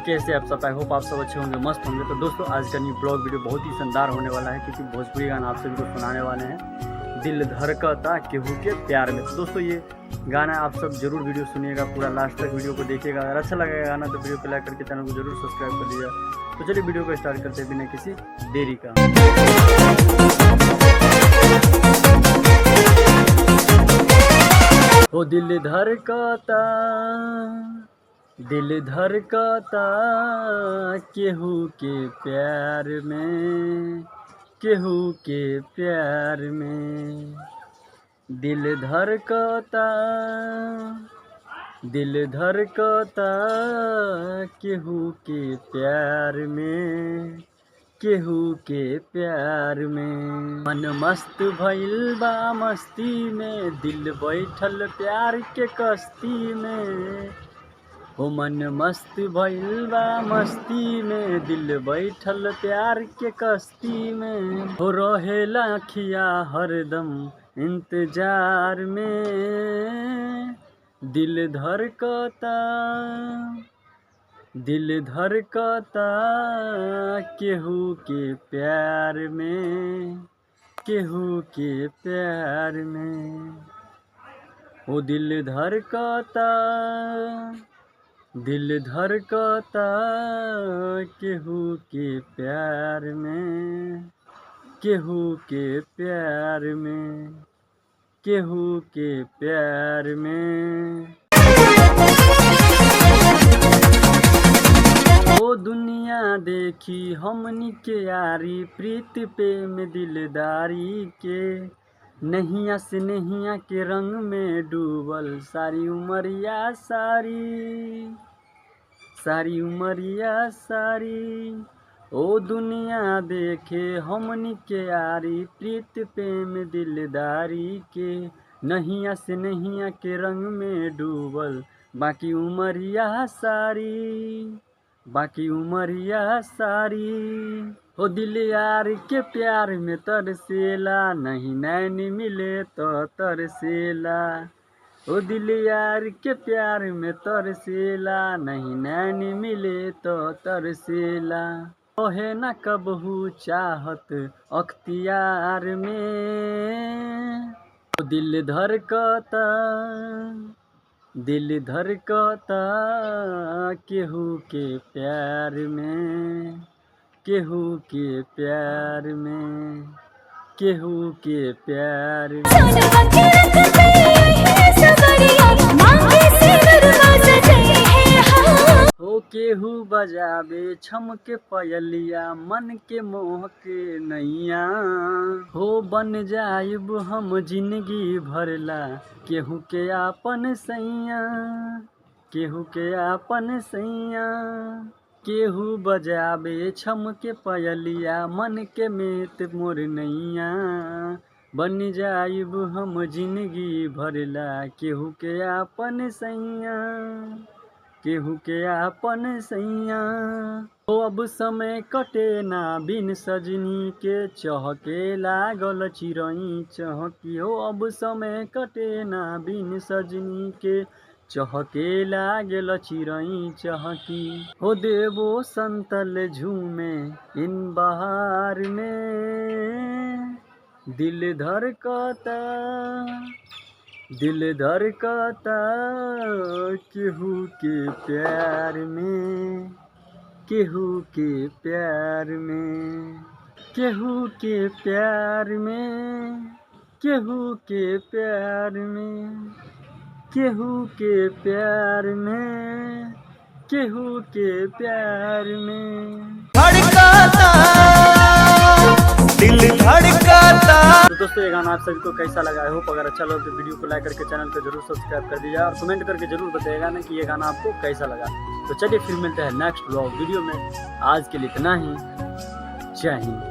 कैसे आप सब, आई होप आप सब अच्छे होंगे, मस्त होंगे। तो दोस्तों आज का न्यू ब्लॉग वीडियो बहुत ही शानदार होने वाला है, क्योंकि भोजपुरी गाना आप सभी को सुनाने वाले हैं, दिल धड़कता केहू के प्यार में। तो दोस्तों ये गाना आप सब जरूर वीडियो सुनिएगा, पूरा लास्ट तक वीडियो को देखिएगा। अगर अच्छा लगेगा गाना तो वीडियो को लाइक करके चैनल को जरूर सब्सक्राइब कर लीजिएगा। तो चलिए वीडियो को स्टार्ट करते हैं बिना किसी देरी का। ओ दिल धड़कता केहू के प्यार में, केहू के प्यार में। दिल धड़कता केहू के प्यार में, केहू के प्यार में। मन मस्त भइल बा मस्ती में, दिल बैठल प्यार के कश्ती में। हो मन मस्त भइल बा मस्ती में, दिल बैठल प्यार के कश्ती में। हो रहेला अखिया हरदम इंतजार में। दिल धड़कता केहू के प्यार में, केहू के प्यार में। ओ दिल धड़कता केहू के प्यार में, केहू के प्यार में, केहू के प्यार में। ओ दुनिया देखी हमनी के यारी, प्रीत प्रेम दिलदारी के। नहिया से नहिया के रंग में डूबल सारी उमरिया सारी उमरिया सारी। ओ दुनिया देखे हमनी के यारी, प्रीत प्रेम दिलदारी के। नहिया से नहिया के रंग में डूबल बाकी उमरिया सारी। हो दिल यार के प्यार में तरसेला, नहीं नैन मिले तो तरसेला। ओ दिल यार के प्यार में तरसेला, नहीं नैन मिले तो तरसेला। ओहे न कबहू चाहत अख्तियार में। ओ दिल धड़कता केहू के प्यार में, केहू के प्यार में, केहू के प्यार में। हो केहू बजावे छम के पयलिया, मन के मोह के नैया। हो बन जाइब हम जिंदगी भरला, केहू के आपन सैया, केहू के आपन सैया। केहू बजावे छम के पयलिया, मन के मेत मोर नैया। बन जाइब हम जिंदगी भरला, केहू के आपन सैया, केहू के आपन सैया। हो अब समय कटे ना बिन सजनी के, चहके लागल चिरई चहकी। हो अब समय कटे ना बिन सजनी के, चहके लागल चिरई चहकी। हो देवो संतल झूमे इन बहार में। दिल धड़कता केहू के प्यार में, केहू के प्यार में, केहू के प्यार में, केहू के प्यार में, केहू के प्यार में, केहू के प्यार में। धड़कता दिल धड़कता। तो दोस्तों ये गाना आप सभी को कैसा लगा? आई होप अगर अच्छा लगा तो वीडियो को लाइक करके चैनल को जरूर सब्सक्राइब कर दीजिए, और कमेंट करके जरूर बताइएगा ना कि ये गाना आपको कैसा लगा। तो चलिए फिर मिलते हैं नेक्स्ट ब्लॉग वीडियो में। आज के लिए इतना ही। जय हिंद।